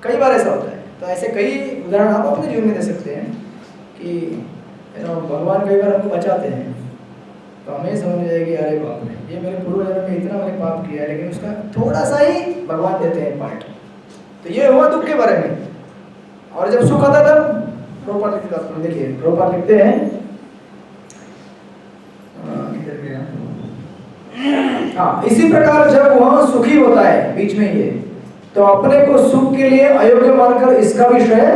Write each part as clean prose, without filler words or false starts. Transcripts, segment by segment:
कई बार ऐसा होता है। तो ऐसे कई उदाहरण आप अपने जीवन में दे सकते हैं कि भगवान कई बार हमको बचाते हैं तो हमें समझ में जाएगी अरे बाप रे ये मेरे पूर्व जन्म में इतना मैंने पाप किया है, लेकिन उसका थोड़ा सा ही भगवान देते हैं पार्ट। तो ये हुआ दुख के बारे में। और जब सुख आता तब प्रभुपाद लिखते हैं, देखिए प्रभुपाद लिखते हैं हाँ, इसी प्रकार जब वह सुखी होता है बीच में ये, तो अपने को सुख के लिए अयोग्य मानकर इसका भी श्रेय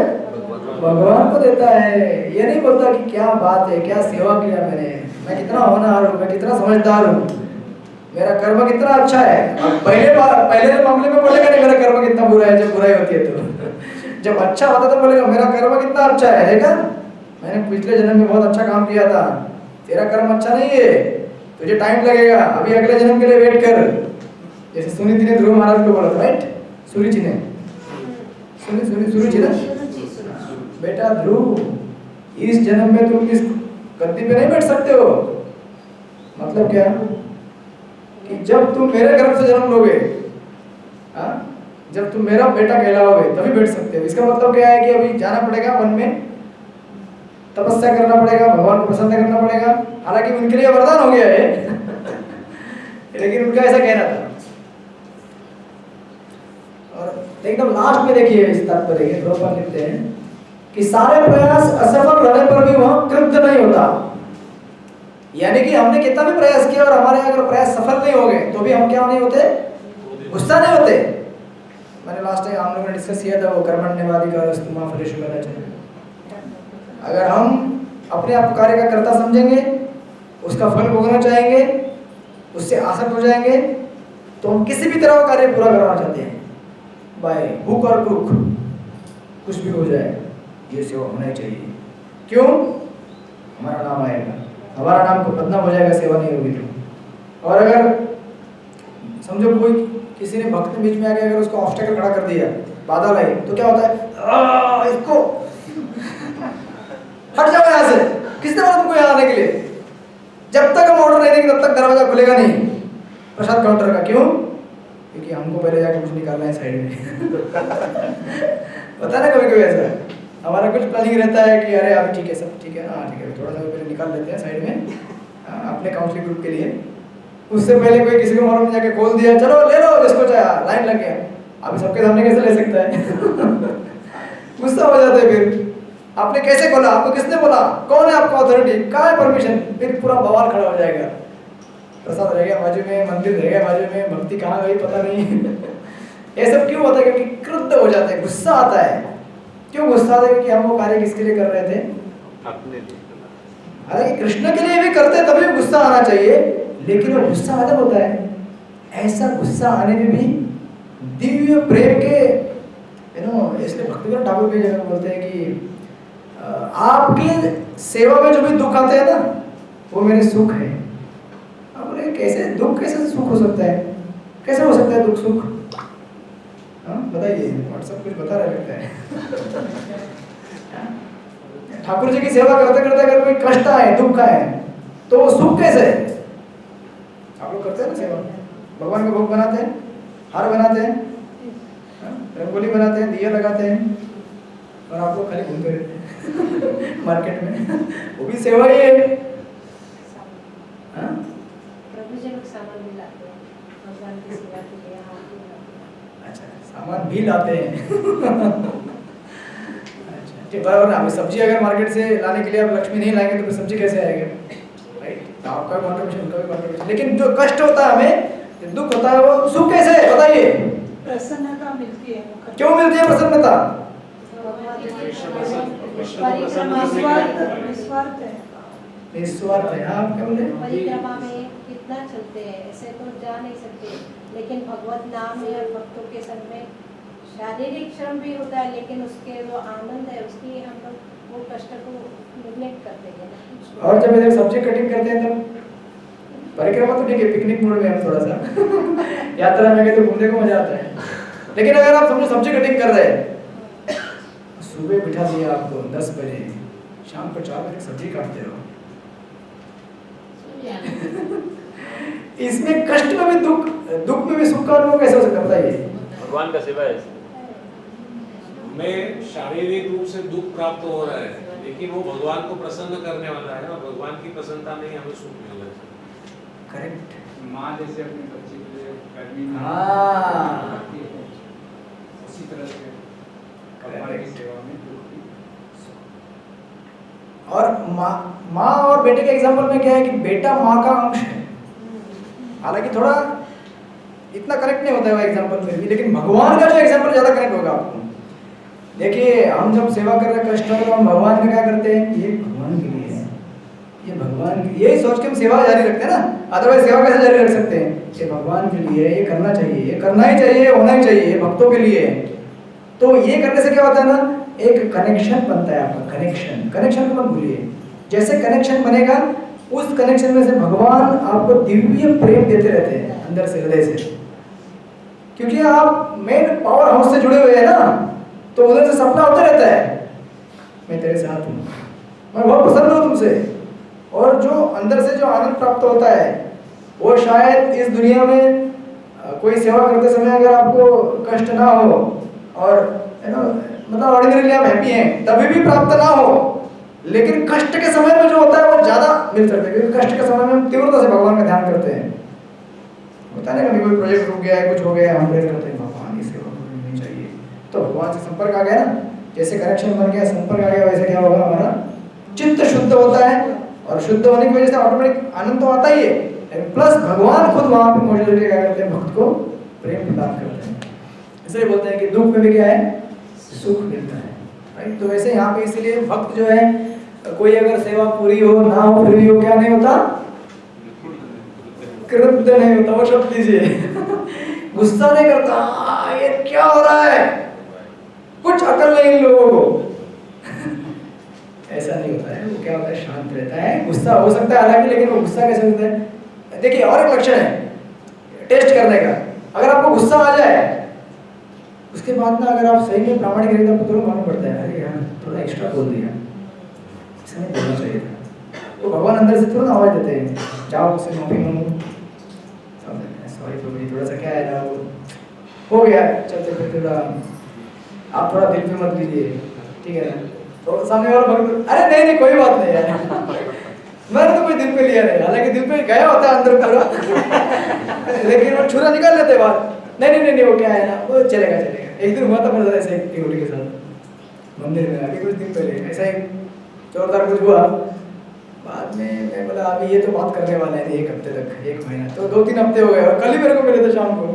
भगवान को देता है। ये नहीं बोलता कि क्या बात है, क्या सेवा किया मैंने, मैं कितना होनहार हूँ, मैं कितना समझदार हूँ, मेरा कर्म कितना अच्छा है। अब पहले मामले में बोलेगा नहीं मेरा कर्म कितना बुरा है, जब बुराई होती है तो जब अच्छा होता तो बोलेगा मेरा कर्म कितना अच्छा है, देखा मैंने पिछले जन्म में बहुत अच्छा काम किया था, तेरा कर्म अच्छा नहीं है, तुझे टाइम लगेगा, अभी अगले जन्म के लिए वेट कर। जैसे सुनीति ने ध्रुव महाराज को बोला था, राइट, सूर्य जी ने सूर्य जी ना, बेटा ध्रुव इस जन्म में तुम इस गद्दी पे नहीं बैठ सकते हो। मतलब क्या कि जब तुम मेरे गर्भ से जन्म लोगे, जब तुम मेरा बेटा कहलाओगे तभी बैठ सकते हो। इसका मतलब क्या है कि अभी जाना पड़ेगा वन में, तपस्या करना पड़ेगा, भगवान को प्रसन्न करना पड़ेगा। हालांकि उनके लिए वरदान हो गया है लेकिन उनका ऐसा कहना था। और एकदम लास्ट में देखिए इस तात्पर्य के प्रभुपाद लिखते हैं कि सारे प्रयास असफल रहने पर भी वह क्रुद्ध नहीं होता। यानी कि हमने कितना भी प्रयास किया और हमारे अगर प्रयास सफल नहीं हो गए तो भी हम क्या नहीं होते, गुस्सा नहीं होते। मैंने लास्ट टाइम हम लोगों ने डिस्कस किया था वो कर्मण्यवादी का स्तुमा फलेषु कदाचन। अगर हम अपने आप कार्य का कर्ता समझेंगे, उसका फल भोगना चाहेंगे, उससे आसक्त हो जाएंगे, तो हम किसी भी तरह का कार्य पूरा करना चाहते हैं, बाय हुक और क्रुक, कुछ भी हो जाए ये सेवा होना ही चाहिए। क्यों? हमारा नाम आएगा, हमारा नाम को बदनाम हो जाएगा सेवा नहीं होगी तो। और अगर समझो कोई किसी ने भक्त बीच में आके अगर उसको ऑब्स्टेकल खड़ा कर दिया, बाधा लाई, तो क्या होता है, इसको हट जाओ यहाँ से, किसने बोला तुमको यहाँ आने के लिए? जब तक हम ऑर्डर नहीं देंगे तब तक दरवाजा खुलेगा नहीं प्रसाद काउंटर का। क्यों? क्योंकि हमको पहले जाके कुछ निकालना है साइड में पता ना कभी कभी ऐसा हमारा कुछ प्लानिंग रहता है कि अरे अभी ठीक है, सब ठीक है, हाँ ठीक है, थोड़ा सा पहले निकाल लेते हैं साइड में अपने काउंसलिंग ग्रुप के लिए। उससे पहले कोई किसी को मालूम जाके खोल दिया, चलो ले लो जिसको चाहे, लाइन लग गया। अभी सबके सामने कैसे ले सकता है गुस्सा हो जाता है। फिर आपने कैसे खोला, आपको किसने बोला, कौन है आपका अथॉरिटी, कहाँ है परमिशन? फिर पूरा बवाल खड़ा हो जाएगा। प्रसाद रह गया बाजू में, मंदिर रह गया बाजू में, भक्ति कहाँ गई पता नहीं ये सब क्यों होता है? क्योंकि क्रुद्ध हो जाते हैं, गुस्सा आता है। क्यों गुस्सा आता है? क्योंकि हम वो कार्य किसके लिए कर रहे थे, अपने लिए। हालांकि कृष्ण के लिए भी करते तभी गुस्सा आना चाहिए, लेकिन वो गुस्सा अलग होता है। ऐसा गुस्सा आने में भी दिव्य प्रेम के इसलिए भक्तिविनोद ठाकुर भी जगह बोलते हैं कि आपके सेवा में जो भी दुख आते हैं ना, वो मेरे सुख है। अब बोले कैसे दुख, कैसे सुख हो सकता है? कैसे हो सकता है दुख सुख? बताइए, व्हाट्सएप कुछ बता रहा लगता है ठाकुर जी की सेवा करते करते अगर कोई कष्ट आए, दुख आए, तो वो सुख कैसे? आप लोग करते हैं ना सेवा, भगवान को भोग बनाते हैं, हार बनाते हैं, रंगोली बनाते हैं, दिया लगाते हैं, और आप लोग खाली घूमते रहते हैं मार्केट में वो भी सेवा ही है। प्रभु जी लोग सामान भी लाते हैं भगवान की सेवा के लिए। अच्छा, सामान भी लाते हैं अच्छा ठीक, बराबर ना। सब्जी अगर मार्केट से लाने के लिए आप लक्ष्मी नहीं लाएंगे तो फिर सब्जी कैसे आएगा, राइट? आपका कॉन्ट्रीब्यूशन, उनका भी कॉन्ट्रीब्यूशन। लेकिन जो कष्ट होता है हमें, दुख होता है, वो सुख कैसे है बताइए? प्रसन्नता मिलती है। क्यों मिलती है प्रसन्नता? निस्वार्थ है। आप क्या बोले? परिक्रमा में कितना चलते हैं, ऐसे तो जा नहीं सकते, लेकिन भगवत नाम में और भक्तों के संग में शारीरिक श्रम भी होता है, लेकिन उसके जो आनंद है उसकी हम लोग वो कष्ट को निग्लेक्ट करते हैं। और जब इधर सब्जी कटिंग करते हैं तब परिक्रमा तो ठीक है, पिकनिक मूड में हम थोड़ा सा यात्रा में गए तो घूमने को मजा आता है। लेकिन अगर आप समझो सब्जी कटिंग कर रहे हैं, सुबह बिठा दिया आपको 10 बजे, शाम को 4 बजे सब्जी काटते रहो इसमें कष्ट में भी दुख, दुख में भी सुख का अनुभव कैसे हो सकता है बताइए? भगवान का सेवा है। हमें शारीरिक रूप से दुख प्राप्त हो रहा है, लेकिन वो भगवान को प्रसन्न करने वाला है और भगवान की प्रसन्नता में ही हमें सुख मिल रहा है। करेक्ट। माँ जैसे अपने बच्चे के लिए गर्मी में हाँ। करती है, उसी तरह से भगवान की सेवा में दुख भी। और माँ और बेटे के एग्जाम्पल में क्या है कि बेटा माँ का अंश है। हालांकि थोड़ा इतना करेक्ट नहीं होता है वो एग्जाम्पल फिर भी, लेकिन भगवान का जो एग्जाम्पल ज्यादा करेक्ट होगा आपको। देखिए हम जब सेवा कर रहे कष्ट हो तो हम भगवान में क्या करते हैं, ये भगवान के लिए है, ये भगवान के, यही सोच के हम सेवा जारी रखते हैं ना। अदरवाइज सेवा कैसे जारी रख सकते हैं, ये भगवान के लिए है, ये करना चाहिए, ये करना ही चाहिए, होना ही चाहिए, भक्तों के लिए है। तो ये करने से क्या होता है ना, एक कनेक्शन बनता है आपका, कनेक्शन को मत भूलिए। जैसे कनेक्शन बनेगा उस कनेक्शन में से भगवान आपको दिव्य प्रेम देते रहते हैं अंदर से, हृदय से, क्योंकि आप मेन पावर हाउस से जुड़े हुए हैं ना। तो उधर से सपना होता रहता है, मैं तेरे साथ हूँ, मैं बहुत प्रसन्न हूँ तुमसे। और जो अंदर से जो आनंद प्राप्त होता है वो शायद इस दुनिया में कोई सेवा करते समय अगर आपको कष्ट ना हो और मतलब ऑर्डिनरीली आप हैप्पी हैं तभी भी प्राप्त ना हो, लेकिन कष्ट के समय में जो होता है वो ज्यादा मिल सकता है, क्योंकि कष्ट के समय में हम तीव्रता से भगवान का ध्यान करते हैं। होता है ना, कभी कोई प्रोजेक्ट रुक गया है, कुछ हो गया है, हम प्रे करते हैं भगवान इसे नहीं चाहिए, तो भगवान से संपर्क आ गया ना। जैसे कनेक्शन बन गया, संपर्क आ गया, वैसे क्या होगा, हमारा चित्त शुद्ध होता है और शुद्ध होने की वजह से ऑटोमेटिक आनंद तो आता ही है, प्लस भगवान खुद वहां पे मौजूद होकर क्या करते हैं, भक्त को प्रेम प्रदान करते हैं। इसलिए बोलते हैं कि दुख में भी क्या है, सुख मिलता है, राइट। तो वैसे यहाँ पे इसीलिए भक्त जो है, कोई अगर सेवा पूरी हो ना हो फिर भी वो क्या नहीं होता, क्रुद्ध नहीं होता, वो शब्द लीजिए गुस्सा नहीं करता, ये क्या हो रहा है, कुछ अकल नहीं इन लोगों को ऐसा नहीं होता है। वो क्या होता है, शांत रहता है। गुस्सा हो सकता है हालांकि, लेकिन वो गुस्सा कैसे होता है, देखिए और एक लक्षण है टेस्ट करने का। अगर आपको गुस्सा आ जाए उसके बाद ना, अगर आप सही में प्रामाणिक रहेंगे आपको तुरंत मालूम पड़ता है, अरे यार थोड़ा एक्स्ट्रा बोल दिया, ऐसा नहीं बोलना चाहिए था। तो भगवान अंदर से तुरंत आवाज देते हैं, जाओ उससे माफी मांगो, सॉरी प्रभु थोड़ा सा क्या है ना, वो हो गया, चलते फिर थोड़ा आप थोड़ा दिल पे मत लीजिए, ठीक है ना। तो सामने वाला भक्त, अरे नहीं नहीं कोई बात नहीं यार मैंने तो कोई दिल पे लिया नहीं, हालांकि दिल पे गया होता है अंदर पूरा लेकिन वो छुरा निकाल लेते बाद, नहीं वो क्या है ना, वो चलेगा। एक दिन हुआ था मेरे साथ ऐसे एक टिकोटी के साथ मंदिर में, अभी कुछ दिन पहले ऐसा ही जोरदार कुछ हुआ। बाद में मैं बोला अभी ये तो बात करने वाले हैं 1 हफ्ते तक, 1 महीना, तो 2-3 हफ्ते हो गए और कल ही मेरे को मिले थे शाम को।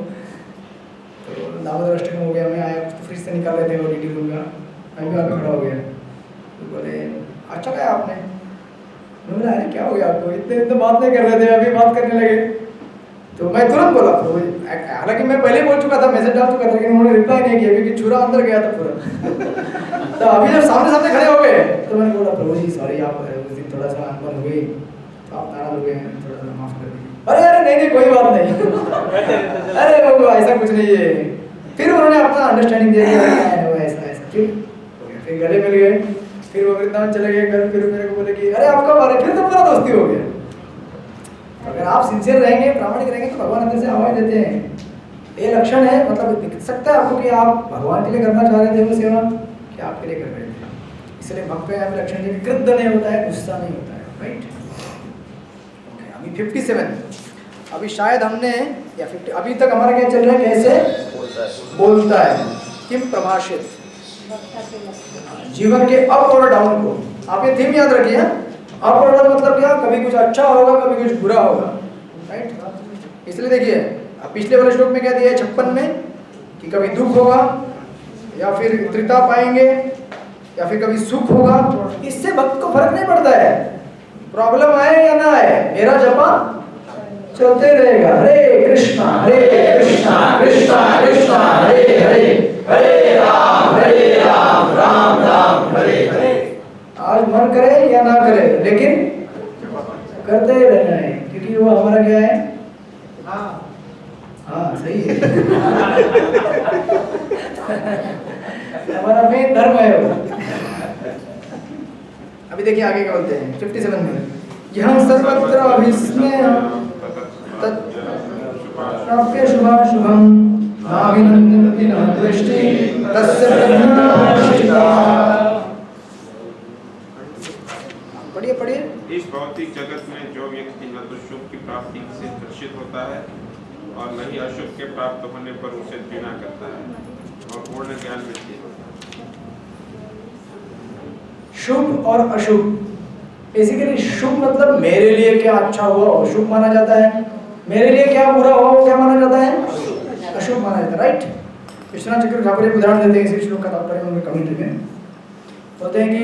तो दामोदर अष्टमी हो गया, मैं आया तो फ्रिज से निकाल रहे थे वो डीटी रूम का, मैं भी आके खड़ा हो गया। तो बोले अच्छा क्या आपने, मैं बोला अरे क्या हो गया आपको, इतने बात नहीं कर रहे थे, अभी बात करने लगे। तो मैं तुरंत बोला, हालांकि मैं पहले बोल चुका था, मैसेज डाल चुका था, लेकिन उन्होंने रिप्लाई नहीं किया क्योंकि छुरा अंदर गया था पूरा तो अभी जब सामने खड़े हो गए तो मैंने बोला प्रभु जी सॉरी, आप उस दिन थोड़ा सा अनबन हो गई, तो आप नाराज हो गए, थोड़ा सा माफ कर दीजिए। अरे नहीं कोई बात नहीं अरे वो ऐसा कुछ नहीं है। फिर उन्होंने अपना अंडरस्टैंडिंग दिया कि वो ऐसा फिर गले मिल गए, फिर वो वृंदावन चले गए घर। फिर मेरे को बोले कि अरे आपका बारे, फिर तो पूरा दोस्ती हो गया। अगर आप सिंसियर रहेंगे, प्रामाणिक रहेंगे तो भगवान अंदर से आवाज देते हैं। ये लक्षण है, मतलब दिख सकता है आपको कि आप भगवान के लिए करना चाह रहे थे वो सेवा, कि आपके लिए कर रहे थे। इसलिए भक्त में यहाँ लक्षण है, क्रुद्ध नहीं होता है, गुस्सा नहीं होता है, राइट। ओके, अभी 57 अभी शायद हमने या 50 अभी तक हमारा क्या चल रहा है, कैसे बोलता है, किम प्रभाषित, जीवन के अप और डाउन को आप ये थीम याद रखिए। अप और डाउन मतलब क्या, कभी कुछ अच्छा होगा, कभी कुछ बुरा होगा, राइट। इसलिए देखिए पिछले वाले श्लोक में क्या दिया है 56 में, कि कभी दुख होगा या फिर त्रिता पाएंगे या फिर कभी सुख होगा। इससे भक्त को फर्क नहीं पड़ता है, प्रॉब्लम आए या ना आए, मेरा जपा चलते रहेगा। हरे कृष्णा कृष्णा कृष्णा हरे हरे, हरे राम राम राम हरे हरे। आज मन करे या ना करे, लेकिन करते ही रहना है, क्योंकि वो हमारा क्या है, हाँ सही है हमारा मेन धर्म है वो। अभी देखिए आगे क्या बोलते हैं 57 में, यह सर्वत्र अभिस्मय प्राप्य शुभाशुभम नाभिनंदति न दृष्टि तस्य प्राप्ति से हर्षित होता है और न ही अशुभ के प्राप्त होने पर उसे घृणा करता है और पूर्ण ज्ञान में स्थित होता है। शुभ और अशुभ, बेसिकली शुभ मतलब मेरे लिए क्या अच्छा हुआ वो शुभ माना जाता है, मेरे लिए क्या बुरा हुआ वो क्या माना जाता है, अशुभ माना जाता है, राइट। विश्वनाथ चक्रवर्ती ठाकुर एक उदाहरण देते हैं इसी श्लोक का तात्पर्य उनके कमेंट्री में बोलते हैं कि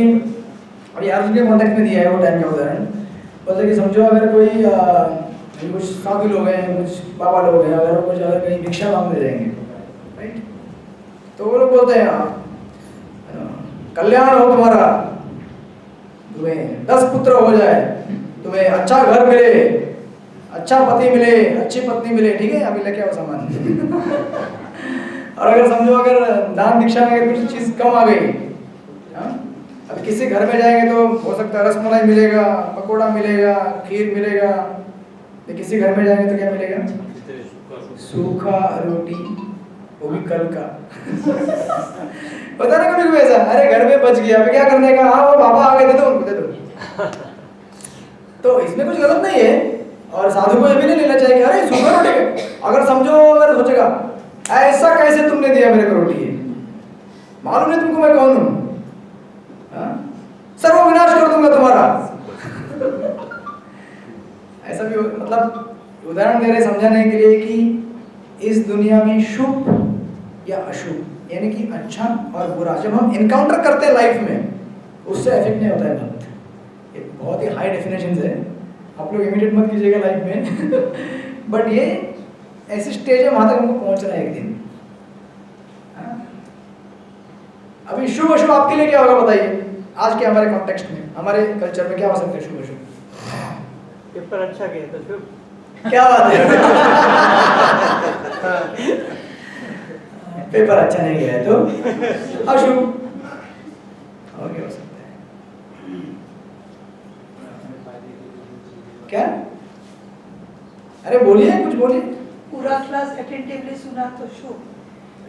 अभी अर्जुन के कॉन्टेक्स्ट में दिया है वो टाइम का उदाहरण। बोलते हैं कि समझो अगर कोई कुछ साधु लोग हैं, कुछ बाबा लोग हैं, अगर वो कुछ अगर कहीं भिक्षा मांगने जाएंगे, राइट, तो वो लोग बोलते हैं कल्याण हो तुम्हारा, तुम्हें 10 पुत्र हो जाए, तुम्हें अच्छा घर मिले, अच्छा पति मिले, अच्छी पत्नी मिले, ठीक है, अभी लेके आओ सामान। और अगर समझो अगर दान दीक्षा में कुछ चीज कम आ गई, अभी किसी घर में जाएंगे तो हो सकता है रसमलाई मिलेगा, पकोड़ा मिलेगा, खीर मिलेगा, तो किसी घर में जाएंगे तो क्या मिलेगा, सूखा रोटी, वो भी कल का। पता नहीं कभी ऐसा, अरे घर में बच गया, अभी क्या करने का, हाँ वो बाबा आ गए, दे दो उनको, दे दो। तो इसमें कुछ गलत नहीं है, और साधु को ये भी नहीं लेना चाहिए अरे सूखा रोटी, अगर समझो अगर सोचेगा ऐसा कैसे तुमने दिया मेरे को रोटी, मालूम नहीं तुमको मैं कौन हूं, सर्वविनाश कर दूंगा तुम्हारा। ऐसा भी मतलब उदाहरण दे रहे समझाने के लिए कि इस दुनिया में शुभ या अशुभ यानी कि अच्छा और बुरा जब हम इनकाउंटर करते हैं लाइफ में उससे इफेक्ट नहीं होता है भक्त। ये बहुत ही हाई डेफिनेशन है, आप लोग इमिटेट मत कीजिएगा लाइफ में। बट ये ऐसी स्टेज है वहां तक हमको पहुंचना है एक दिन। अभी शुभ अशुभ आपके लिए क्या होगा बताइए, आज के हमारे कॉन्टेक्स्ट में, हमारे कल्चर में क्या हो सकता है शुभ अशुभ? पेपर अच्छा गया तो शुभ। क्या बात है। पेपर अच्छा नहीं गया है तो अशुभ, और क्या हो सकता है? क्या? अरे बोलिए, कुछ बोलिए। पूरा क्लास अटेंटिवली सुना तो शुभ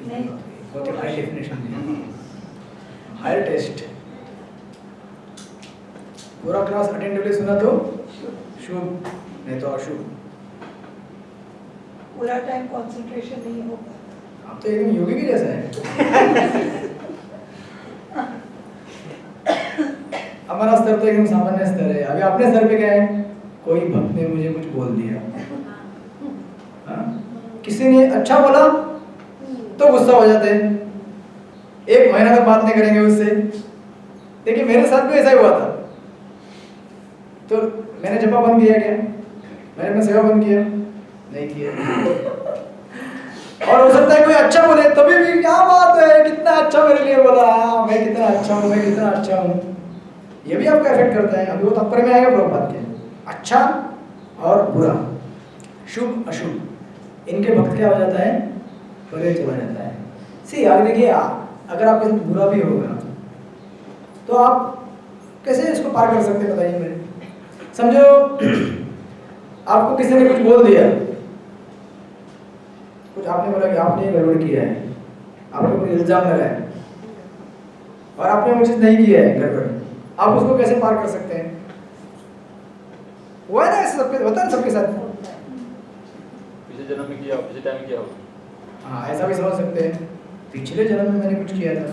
नहीं, बहुत ही हाई डेफिनेशन है, हायर टेस्ट। पूरा क्लास अटेंटिवली सुना तो शुभ, नहीं तो अशुभ। पूरा टाइम कंसंट्रेशन नहीं हो पाता। आप तो एकदम योगी के जैसा है। हमारा स्तर तो एकदम सामान्य स्तर है। अभी अपने स्तर पे क्या है, कोई भक्त ने मुझे कुछ बोल दिया, किसी ने अच्छा बोला तो गुस्सा हो जाते हैं, 1 महीना तक बात नहीं करेंगे उससे। देखिए मेरे साथ भी ऐसा ही हुआ था, तो मैंने जपा बंद किया क्या, मैंने अपना सेवा बंद किया नहीं किया। और हो सकता है कोई अच्छा बोले तभी भी क्या बात है, कितना अच्छा मेरे लिए बोला, मैं कितना अच्छा हूँ, मैं कितना अच्छा हूँ, ये भी आपका इफेक्ट करता है। अभी वो तात्पर्य में आएगा प्रभुपाद के, अच्छा और बुरा, शुभ अशुभ, इनके भक्त क्या हो जाता है, परे चला जाता है। सी आगे देखिए, अगर आपके साथ बुरा भी होगा तो आप कैसे इसको पार कर सकते हैं बताइए मुझे। समझो आपको किसी ने कुछ बोल दिया, कुछ आपने बोला कि आपने गड़बड़ किया है, आपने कोई इल्जाम लगाया और आपने वो चीज नहीं किया है गड़बड़, आप उसको कैसे पार कर सकते हैं? हुआ है ना, ऐसा सबके होता है, सबके साथ। पिछले जन्म में किया, पिछले टाइम में किया होगा। हाँ ऐसा भी समझ सकते हैं, पिछले जन्म में मैंने कुछ किया था,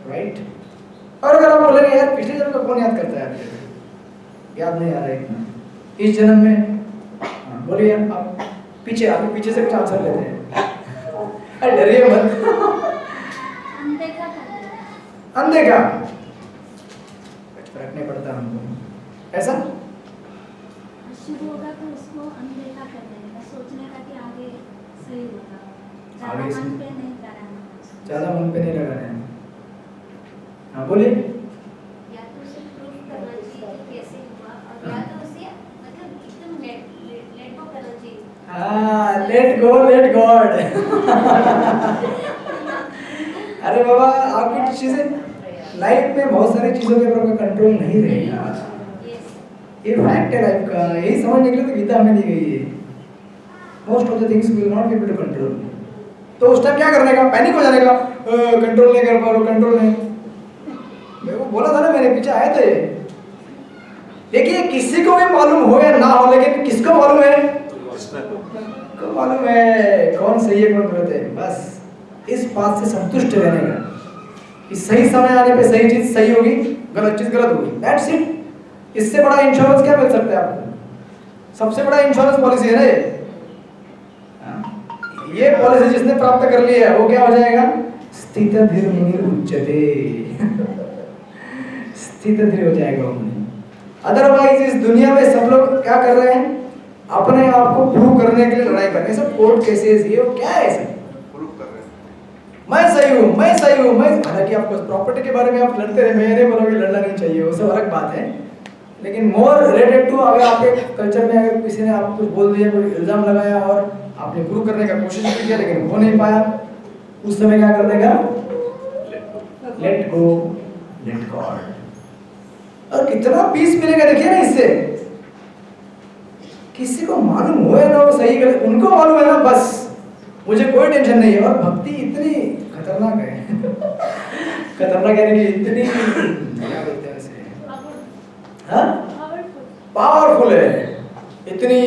राइट। और अगर आप बोलेंगे यार पिछले जन्म का कौन याद करता है, आपके याद नहीं आ रहा है इतना, इस जन्म में, बोलिए आप पीछे, आप पीछे से कुछ आंसर लेते हैं। अरे डरिए मत। अनदेखा फर्क नहीं पड़ता हमको, ऐसा शुरू होगा तो उसको अनदेखा कर देगा, सोचने का कि आगे सही होगा, आगे ज़्यादा मन सही- पे नहीं लगाना, ज्यादा मन पे नहीं लगाना है। हाँ बोलिए। या तो उसे प्रूफ करना चाहिए कि कैसे हुआ, और या तो उसे मतलब एकदम लेट गो करना चाहिए। हाँ लेट गो, लेट गॉड। अरे बाबा आप कुछ चीजें लाइफ में, बहुत सारी चीजों के ऊपर कंट्रोल नहीं रहेगा, यस, ये फैक्ट है लाइफ का। यही समझने के लिए तो गीता हमें दी गई है, most of the things will not be able to control. तो उस टाइम क्या करने का, पैनिक हो जाने का, कंट्रोल नहीं कर पा रहा, कंट्रोल नहीं। मेरे को बोला था ना, मेरे पीछे आए थे। देखिए किसी को भी मालूम हो या ना हो, लेकिन किसको मालूम है, प्रश्न है तो मालूम है कौन सही है कौन गलत है, बस इस बात से संतुष्ट रहने का कि सही समय आने पे सही चीज सही होगी, गलत चीज गलत होगी, दैट्स इट। इससे बड़ा इंश्योरेंस क्या मिल सकता है आपको? सबसे बड़ा इंश्योरेंस पॉलिसी है ना ये पॉलिसी जिसने प्राप्त कर ली है वो क्या हो जाएगा? स्थित धीर मुनिर उच्यते स्थित धीर हो जाएगा वो। अदरवाइज इस दुनिया में सब लोग क्या कर रहे हैं? अपने आप को प्रूव करने के लिए लड़ाई कर रहे हैं। सब कोर्ट केसेस ये वो क्या है सब प्रूव कर रहे हैं मैं सही हूँ मैं सही हूँ मैं। हालांकि आपको प्रॉपर्टी के बारे में आप लड़ते रहे, मैं नहीं बोलूँगा लड़ना नहीं चाहिए, वो सब अलग बात है। लेकिन मोर रिलेटेड टू अगर आपके कल्चर में अगर किसी ने आपको कुछ बोल दिया, कोई इल्जाम लगाया और आपने प्रूव करने का कोशिश भी किया लेकिन हो नहीं पाया, उस समय क्या कर देगा? Let go let God. और कितना पीस मिलेगा देखिए ना इससे। किसी को मालूम हो या ना वो सही गलत, उनको मालूम है ना, बस मुझे कोई टेंशन नहीं है। और भक्ति इतनी खतरनाक है खतरनाक यानी कि इतनी क्या बोलते हैं इसे, हाँ पावरफुल है, इतनी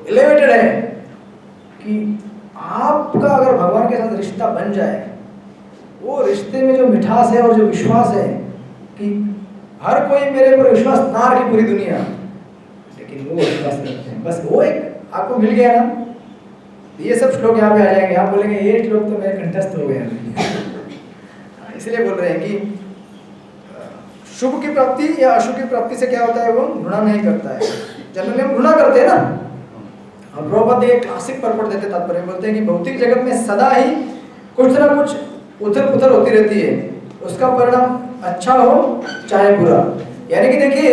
एलिवेटेड है कि आपका अगर भगवान के साथ रिश्ता बन जाए, वो रिश्ते में जो मिठास है और जो विश्वास है कि हर कोई मेरे पर विश्वास ना रखे पूरी दुनिया, लेकिन वो विश्वास करते हैं। बस वो एक आपको मिल गया ना, ये सब श्लोक यहाँ पे आ जाएंगे, आप बोलेंगे ये श्लोक तो मेरे कंठस्थ हो गया इसलिए बोल रहे हैं कि शुभ की प्राप्ति या अशुभ की प्राप्ति से क्या होता है? वो घृणा नहीं करता है। जनरली हम घृणा करते हैं ना। हम प्रभुपाद एक क्लासिक पर्पट देते तात्पर्य बोलते हैं कि भौतिक जगत में सदा ही कुछ ना कुछ उथल पुथल होती रहती है, उसका परिणाम अच्छा हो चाहे बुरा। यानी कि देखिए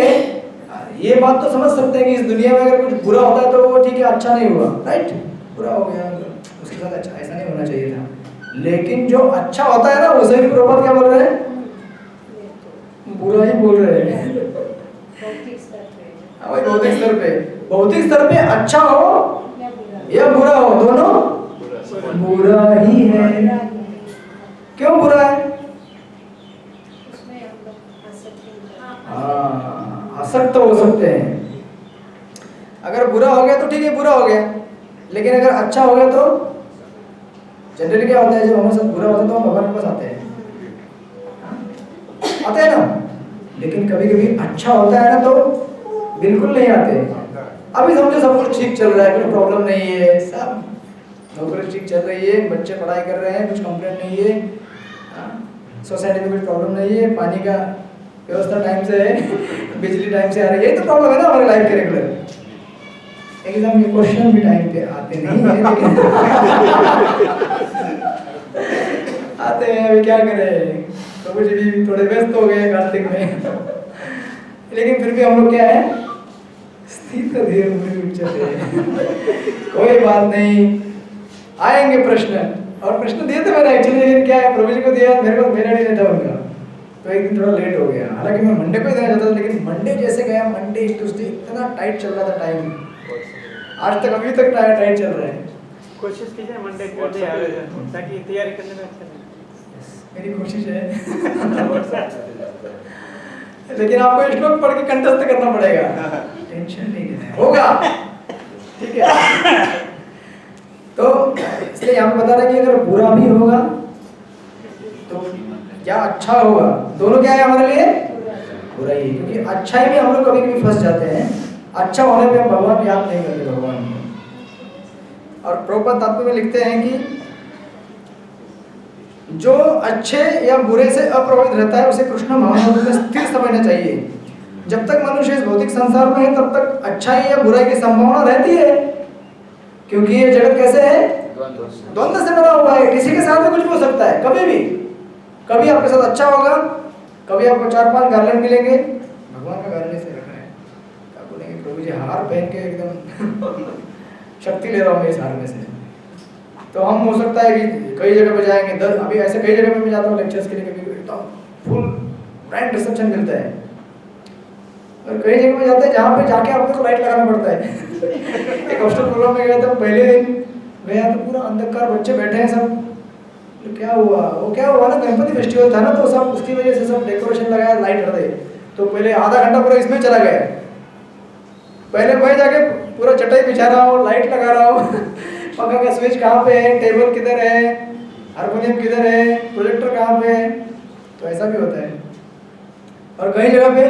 ये बात तो समझ सकते हैं कि इस दुनिया में अगर कुछ बुरा होता है तो वो ठीक है, अच्छा नहीं हुआ, राइट, बुरा हो गया उसके साथ अच्छा, ऐसा नहीं होना चाहिए था। लेकिन जो अच्छा होता है ना उसे भी प्रभुपाद क्या बोल रहे हैं? बुरा ही बोल रहे हैं। भौतिक स्तर पे, वही भौतिक स्तर पे अच्छा हो या बुरा हो, दोनों बुरा ही है। क्यों बुरा है? उसमें हम लोग आसक्त हो सकते हैं। अगर बुरा हो गया तो ठीक है, बुरा हो गया, लेकिन अगर अच्छा हो गया तो जनरली क्या होता है, जब हमारे साथ बुरा होता है तो हम भगवान के पास आते हैं ना। लेकिन कभी कभी अच्छा होता है ना तो बिल्कुल नहीं आते। अभी समझो सब कुछ ठीक चल रहा है, कोई प्रॉब्लम नहीं है, सब नौकरी ठीक चल रही है, बच्चे पढ़ाई कर रहे हैं, कुछ कंप्लेंट नहीं है, सोसाइटी में कुछ प्रॉब्लम नहीं है, पानी का व्यवस्था टाइम से है, बिजली टाइम से आ रही है। यही तो प्रॉब्लम है ना हमारे लाइफ के रेगुलर। एग्जाम के क्वेश्चन भी टाइम पे आते नहीं है लेकिन आते हैं, अभी क्या करें, प्रभु जी भी थोड़े व्यस्त हो गए कार्तिक में लेकिन फिर भी हम लोग क्या है, स्थित धीर कोई बात नहीं, आएंगे प्रश्न। और प्रश्न दिए थे मैंने एक्चुअली, लेकिन क्या है प्रभु जी को दिया, मेरे को मेरा नहीं था उनका, तो एक दिन थोड़ा लेट हो गया। हालांकि मैं मंडे को ही देना चाहता था, लेकिन मंडे जैसे गया, मंडे ट्यूसडे इतना टाइट चल रहा था टाइम, आज तक अभी तक टाइट चल रहा है। कोशिश कीजिए मंडे को दे आ जाए ताकि तैयारी करने में अच्छा लगे। मेरी कोशिश है लेकिन आपको श्लोक पढ़ के कंठस्थ करना पड़ेगा, टेंशन नहीं लेना है, होगा ठीक है। तो इसलिए यहाँ पे बता रहा है कि अगर बुरा भी होगा तो क्या अच्छा होगा, दोनों क्या है हमारे लिए? बुरा ही, क्योंकि अच्छाई में हम लोग कभी कभी फंस जाते हैं। अच्छा होने पे हम भगवान याद नहीं करते भगवान को। और प्रभुपाद तात्पर्य में लिखते हैं कि जो अच्छे या बुरे से अप्रभावित रहता है उसे कृष्ण महामंत्र में स्थिर समझना चाहिए। जब तक मनुष्य इस भौतिक संसार में है तब तक अच्छाई या बुराई की संभावना रहती है, क्योंकि ये जगत कैसे है, द्वंद्व से बना हुआ है। किसी के साथ भी कुछ भी हो सकता है, कभी भी, कभी आपके साथ अच्छा होगा, कभी आपको 4-5 गार्लैंड मिलेंगे, भगवान का गार्लैंड से रखा है, क्या बोलेंगे प्रभु जी हार पहन के एकदम शक्ति ले रहा हूँ इस हार में से। तो हम हो सकता है कि कई जगह पे जाएंगे, अभी ऐसे कई जगह पे मैं जाता हूँ लेक्चर्स के लिए, कभी एकदम फुल ग्रैंड रिसेप्शन मिलता है, और कई जगह पे जाते हैं जहाँ पे जाके आपको लाइट लगाना पड़ता है। एक हॉस्टल प्रोग्राम में गया था, पहले दिन गया तो पूरा अंधकार, बच्चे बैठे हैं सब, तो क्या हुआ, वो क्या हुआ ना, गणपति फेस्टिवल था ना, तो सब उसकी वजह से सब डेकोरेशन लगाया, लाइट हट गई, तो पहले आधा घंटा पूरा इसमें चला गया। पहले मैं जाके पूरा चटाई बिछा रहा हूँ, लाइट लगा रहा हूँ, पंखा का स्विच कहाँ पे है, टेबल किधर है, हारमोनियम किधर है, प्रोजेक्टर कहाँ पे है, तो ऐसा भी होता है। और कई जगह पे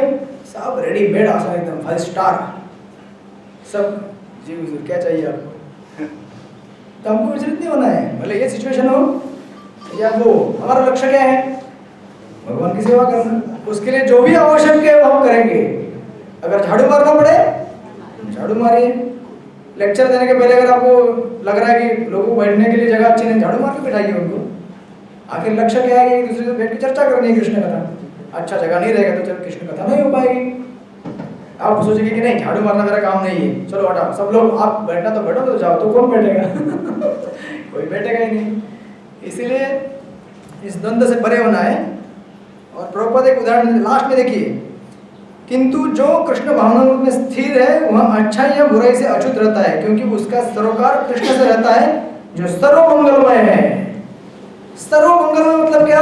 सब रेडीमेड आसन एकदम 5 स्टार सब। जी हुजूर क्या चाहिए आपको, तो हमको विचलित नहीं होना है, भले ये सिचुएशन हो या वो। हमारा लक्ष्य क्या है, भगवान की सेवा करना। उसके लिए जो भी आवश्यक है वो हम करेंगे। अगर झाड़ू मारना पड़े झाड़ू मारिए। लेक्चर देने के पहले अगर आपको लग रहा है कि लोगों को बैठने के लिए जगह अच्छी नहीं, झाड़ू मार के बिठाइए उनको। आखिर लक्ष्य क्या है, एक दूसरे से बैठ के चर्चा करनी है कृष्ण कथा। अच्छा जगह नहीं रहेगा तो चलो कृष्ण कथा नहीं हो पाएगी। आप सोचेंगे कि नहीं झाड़ू मारना मेरा काम नहीं है, चलो हटाओ सब लोग, आप बैठना तो बैठो, तो जाओ, तो कौन बैठेगा कोई बैठेगा ही नहीं। इसीलिए इस द्वंद्व से परे होना है। और प्रभुपाद एक उदाहरण लास्ट में देखिए, किंतु जो कृष्ण भावनामृत में स्थिर है वह अच्छाई या बुराई से अछूत रहता है, क्योंकि उसका सरोकार कृष्ण से रहता है जो सर्वमंगलमय है। सर्वमंगलमय मतलब क्या,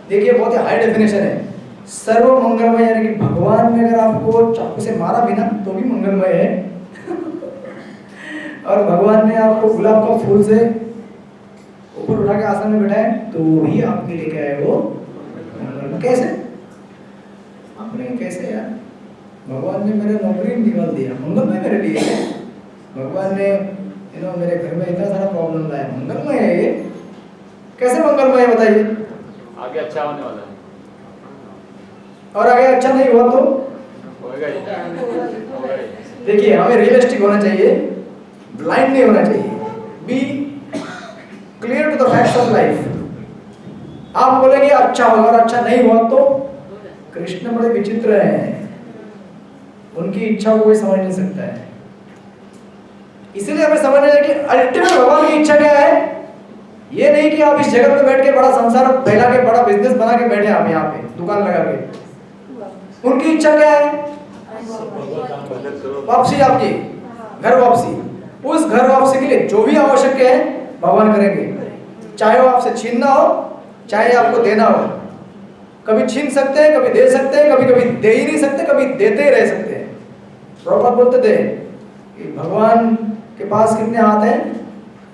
देखिए बहुत ही हाई डेफिनेशन है। सर्वमंगलमय यानी कि भगवान में अगर आपको चाकू से मारा भी ना तो भी मंगलमय है और भगवान ने आपको गुलाब का फूल से ऊपर उठा के आसन में बिठाए तो भी आपके लिए क्या है वो मंगलमय। कैसे आपने कैसे यार, भगवान ने मेरा नौकरी निकाल दिया, मंगलमय मेरे लिए है। भगवान ने मेरे घर में इतना सारा प्रॉब्लम लाया, मंगलमय है ये। कैसे मंगलमय है बताइए। आगे अच्छा होने वाला है और आगे अच्छा नहीं हुआ तो होएगा ही होगा ही। देखिए हमें रियलिस्टिक होना चाहिए, ब्लाइंड नहीं होना चाहिए, be clear to the facts of life. आप बोलेंगे अच्छा होगा और अच्छा नहीं हुआ तो कृष्ण बड़े विचित्र हैं, उनकी इच्छा को कोई समझ नहीं सकता है। इसीलिए हमें समझना है कि अल्टीमेट भगवान की इच्छा क्या है। ये नहीं कि आप इस जगत में बैठ के बड़ा संसार फैला के बड़ा बिजनेस बना के बैठे आप यहाँ पे दुकान लगा के। उनकी इच्छा क्या है, वापसी आपकी, घर वापसी। उस घर वापसी के लिए जो भी आवश्यक है भगवान करेंगे, चाहे वो आपसे छीनना हो चाहे आपको देना हो। कभी छीन सकते हैं, कभी दे सकते हैं, कभी कभी दे ही नहीं सकते, कभी देते ही रह सकते हैं। प्रभुपाद बोलते थे कि भगवान के पास कितने हाथ हैं,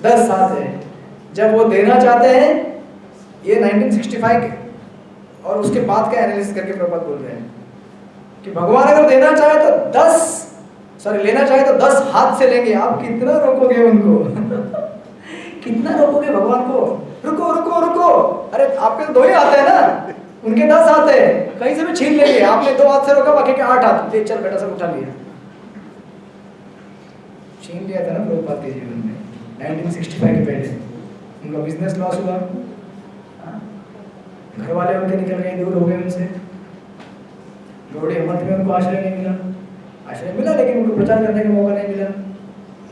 10 हाथ हैं। जब वो देना चाहते हैं, ये 1965 के और उसके बाद का एनालिसिस करके प्रभुपाद बोल रहे हैं कि भगवान अगर देना चाहे तो लेना चाहे तो 10 हाथ से लेंगे। आप कितना रोकोगे उनको कितना रोकोगे भगवान को। रुको रुको रुको, अरे आपके तो 2 ही हाथ है ना, उनके 10 हाथ है, कहीं से भी छीन लेंगे। आपने 2 हाथ से रोका, बाकी के 8 हाथ, चल बेटा सब उठा लिया। छीन लिया था ना प्रभुपाद के जीवन में 1965 के पहले। उनका बिजनेस लॉस हुआ, घर वाले उनके निकल गए, दूर हो गए उनसे। गौड़ी मठ में उनको आश्रय नहीं मिला, आश्रय मिला लेकिन उनको प्रचार करने का मौका नहीं मिला।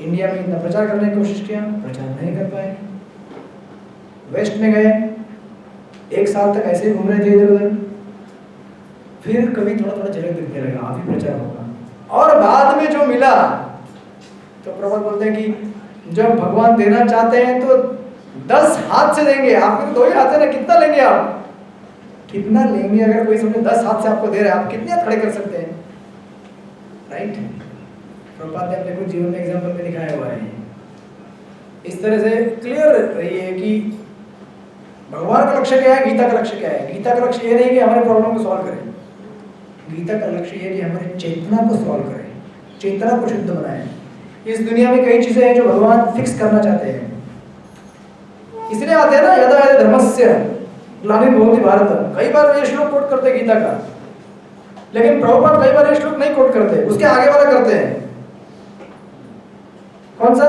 इंडिया में इतना प्रचार करने की कोशिश किया, प्रचार नहीं कर पाए। वेस्ट में गए, 1 साल तक ऐसे ही घूम रहे थे इधर उधर। फिर कभी थोड़ा थोड़ा झलक दिखने लगा, आप ही प्रचार होगा। और बाद में जो मिला तो प्रभुपाद बोलते हैं कि जब भगवान देना चाहते हैं तो 10 हाथ से देंगे। आपके तो 2 ही हाथ है ना, कितना लेंगे आप, कितना लेंगे। अगर कोई समझे 10 हाथ से आपको दे रहा है, आप कितने हाथ खड़े कर सकते हैं, राइट। प्रभुपाद ने अपने कुछ जीवन में एग्जाम्पल में दिखाया हुआ है। इस तरह से क्लियर रहिए कि भगवान का लक्ष्य क्या है, गीता का लक्ष्य क्या है। गीता का लक्ष्य ये नहीं कि हमारे प्रॉब्लम को सॉल्व करें, गीता का लक्ष्य ये कि हमारे चेतना को सॉल्व करें, चेतना को शुद्ध बनाएं। इस दुनिया में कई चीजें हैं जो भगवान फिक्स करना चाहते हैं, इसलिए आते हैं ना, यदा यदा धर्मस्य ग्लानिर्भवति भारत। कई बार ये श्लोक कोट करते गीता का, लेकिन प्रभुपाद कई बार ये श्लोक नहीं कोट करते, उसके आगे वाला करते हैं। कौन सा,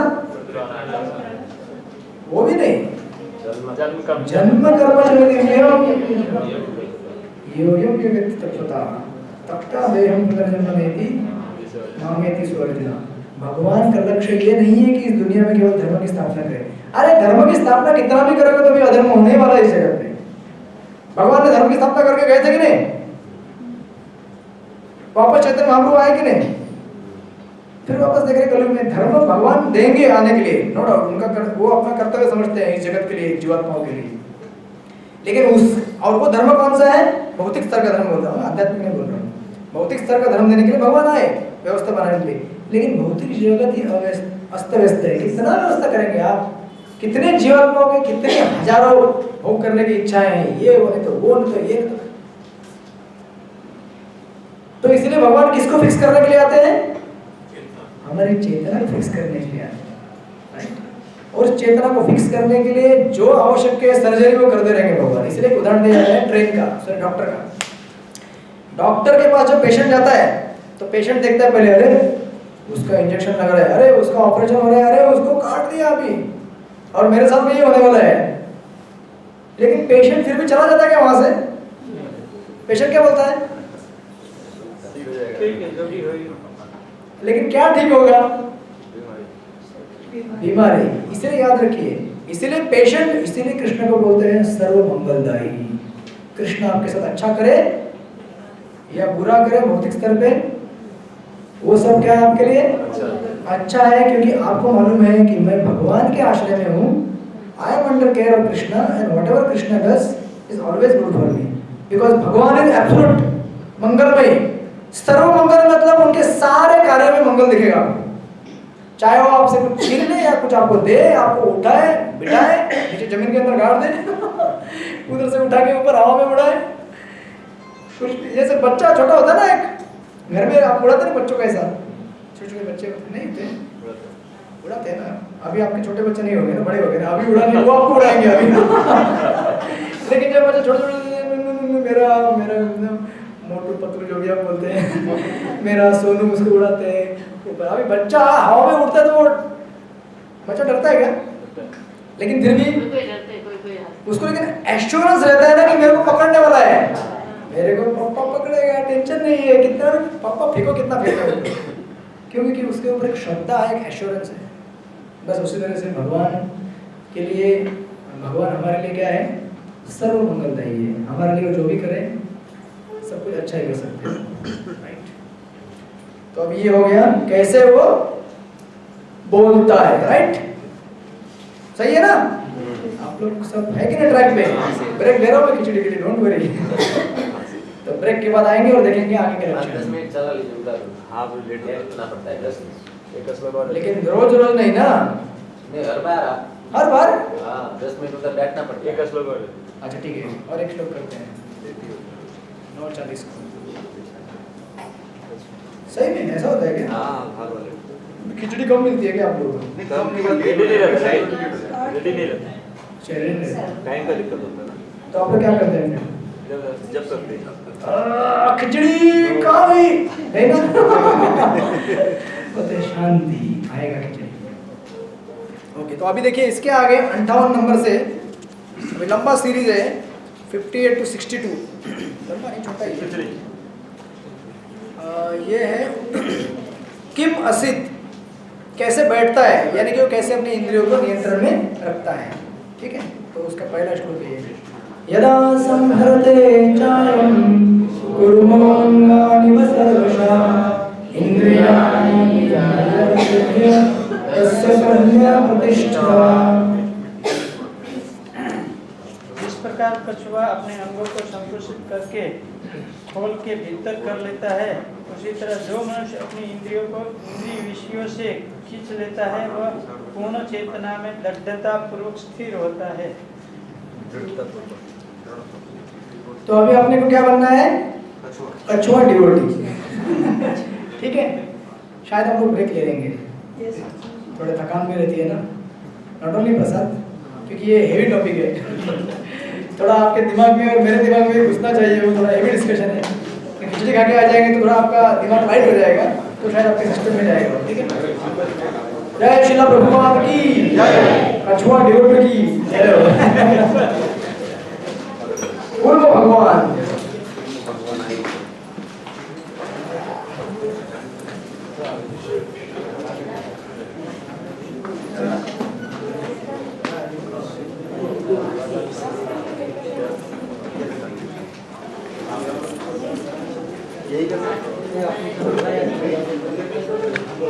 वो भी नहीं, जन्म कर्म भगवान का लक्ष्य ये नहीं है कि इस दुनिया में केवल धर्म की स्थापना करें। अरे धर्म की स्थापना कितना भी करोगे तो भी अधर्म होने वाला है इस जगत में। भगवान ने धर्म की स्थापना करके गए थे कि नहीं, वापस चैतन्य महाप्रभु आए कि नहीं, फिर वापस देख रहे कलयुग में। धर्म भगवान देंगे आने के लिए, नो डाउट, उनका वो अपना कर्तव्य समझते हैं इस जगत के लिए, जीवात्माओं के लिए। लेकिन और वो धर्म कौन सा है, भौतिक स्तर का धर्म बोल रहा हूँ, आध्यात्मिक नहीं बोल रहा हूँ। भौतिक स्तर का धर्म देने के लिए भगवान आए, व्यवस्था बनाने के लिए। लेकिन भौतिक जगत ही अस्त व्यस्त है। कितना व्यवस्था करेंगे आप? कितने जीवात्माओं के कितने हजारों भोग करने की इच्छाएं हैं, ये वो नहीं तो वो नहीं तो ये नहीं तो इसलिए भगवान किसको फिक्स करने के लिए आते हैं? हमारी चेतना को फिक्स करने के लिए आते हैं, राइट? और उस चेतना को फिक्स करने के लिए जो आवश्यक है सर्जरी वो करते रहेंगे भगवान। इसलिए एक उदाहरण दिया है ट्रेन का, सॉरी डॉक्टर का। डॉक्टर के पास जब पेशेंट जाता है तो पेशेंट देखता है पहले, अरे उसका इंजेक्शन लग रहा है, अरे उसका ऑपरेशन हो रहा है, अरे उसको काट दिया अभी और मेरे साथ में ये होने वाला है। लेकिन पेशेंट फिर भी चला जाता है क्या वहां से? पेशेंट क्या बोलता है? ठीक हो जाएगा। ठीक है, जो भी होगी। लेकिन क्या ठीक होगा? बीमारी। इसीलिए याद रखिए, इसीलिए पेशेंट, इसीलिए कृष्ण को बोलते हैं सर्व मंगलदायी। कृष्ण आपके साथ अच्छा करे या बुरा करे भौतिक स्तर पे, वो सब क्या है आपके लिए? अच्छा है, क्योंकि आपको मालूम है कि मैं भगवान के आश्रय में हूँ। I am under care of Krishna and whatever Krishna does is always good for me, because भगवान इज एब्सोल्यूट मंगलमय। सर्व मंगल मतलब उनके सारे कार्य में मंगल दिखेगा आपको। चाहे वो आपसे कुछ छीन ले या कुछ आपको दे, आपको उठाए बिठाए, नीचे जमीन के अंदर गाड़ दे उधर से उठा के ऊपर हवा में उड़ाए। कुछ जैसे बच्चा छोटा होता है ना, एक घर में आप उड़ाते ना बच्चों का, ऐसा छोटे छोटे बच्चे नहीं होते, उड़ाते हैं ना। अभी आपके छोटे बच्चे नहीं होंगे ना, बड़े हो गए ना, अभी उड़ाने वो आपको उड़ाएंगे अभी लेकिन जब बच्चे छोटे छोटे, मेरा मेरा मोटू पतलू जो भी आप बोलते हैं, मेरा सोनू, उसको उड़ाते हैं ऊपर। अभी बच्चा हवा में उड़ता है तो बच्चा डरता है क्या? लेकिन फिर भी उसको लेकिन एश्योरेंस रहता है ना कि मेरे को पकड़ने वाला है, मेरे को पापा पकड़ेगा, टेंशन नहीं है, कितना भी पापा फेंको, कितना फेंको, क्योंकि उसके ऊपर एक श्रद्धा है, एक एश्योरेंस है। बस उसी तरह से भगवान के लिए, भगवान हमारे लिए क्या है? सर्व मंगलदायी है। हमारे लिए जो भी करें सब कुछ अच्छा ही कर सकते हैं, राइट? तो अब ये हो गया कैसे वो बोलता है, राइट? सही है ना? आप लोग सब है कि नहीं ट्रैक पे? ब्रेक ले रहा हूँ मैं खिचड़ी के लिए, डोंट वरी तो ब्रेक के बाद आएंगे और देखेंगे आगे के लक्षण। 10 मिनट चला लीजिए उधर। हाँ वो लेट करना पड़ता है 10 मिनट। एक श्लोक और। लेकिन रोज रोज नहीं ना, नहीं हर बार हर बार। हाँ 10 मिनट उधर बैठना पड़ता है। एक श्लोक और। अच्छा ठीक है, और एक श्लोक करते हैं 9:40 को। सही में ऐसा होता है क्या? हाँ हर वाले। खिचड़ी कम मिलती है क्या आप लोगों को? रेडी नहीं रहता है, रेडी नहीं रहता। चलिए, टाइम का दिक्कत होता है ना। तो आप लोग क्या करते हैं? जब करते हैं खिचड़ी कहाँ गई? नहीं ना तो शांति आएगा खिचड़ी। ओके, तो अभी देखिए इसके आगे 58 नंबर से, अभी लंबा सीरीज है 58 to 62, लंबा नहीं छोटा ही है। ये है किम असित, कैसे बैठता है, यानी कि वो कैसे अपने इंद्रियों को नियंत्रण में रखता है। ठीक है, तो उसका पहला श्लोक ये है, यदा संहरते चायं कुर्मोऽङ्गानि सर्वशः इंद्रियाणि नियन्त्य तस्य प्रज्ञा प्रतिष्ठा। जिस प्रकार कछुआ अपने अंगों को संकुचित करके खोल के भीतर कर लेता है, उसी तरह जो मनुष्य अपनी इंद्रियों को इंद्रिय विषयों से खींच लेता है वह पूर्ण चेतना में दृढ़ता पूर्वक स्थिर होता है। तो अभी अपने को क्या बनना है? कछुआ डिवोटी। ठीक है, शायद हम लोग ब्रेक ले लेंगे, थोड़े थकान में रहती है ना, नॉट ओनली प्रसाद, क्योंकि ये हेवी टॉपिक है थोड़ा आपके दिमाग में और मेरे दिमाग में घुसना चाहिए, वो थोड़ा हेवी डिस्कशन है। खिचड़ी खा के आ जाएंगे तो थोड़ा आपका दिमाग लाइट हो जाएगा, तो शायद आपके सिस्टम में जाएगा। ठीक है, जय श्रीला प्रभुपाद की जय, कछुआ डिवोटी की जय। बोलो भगवान।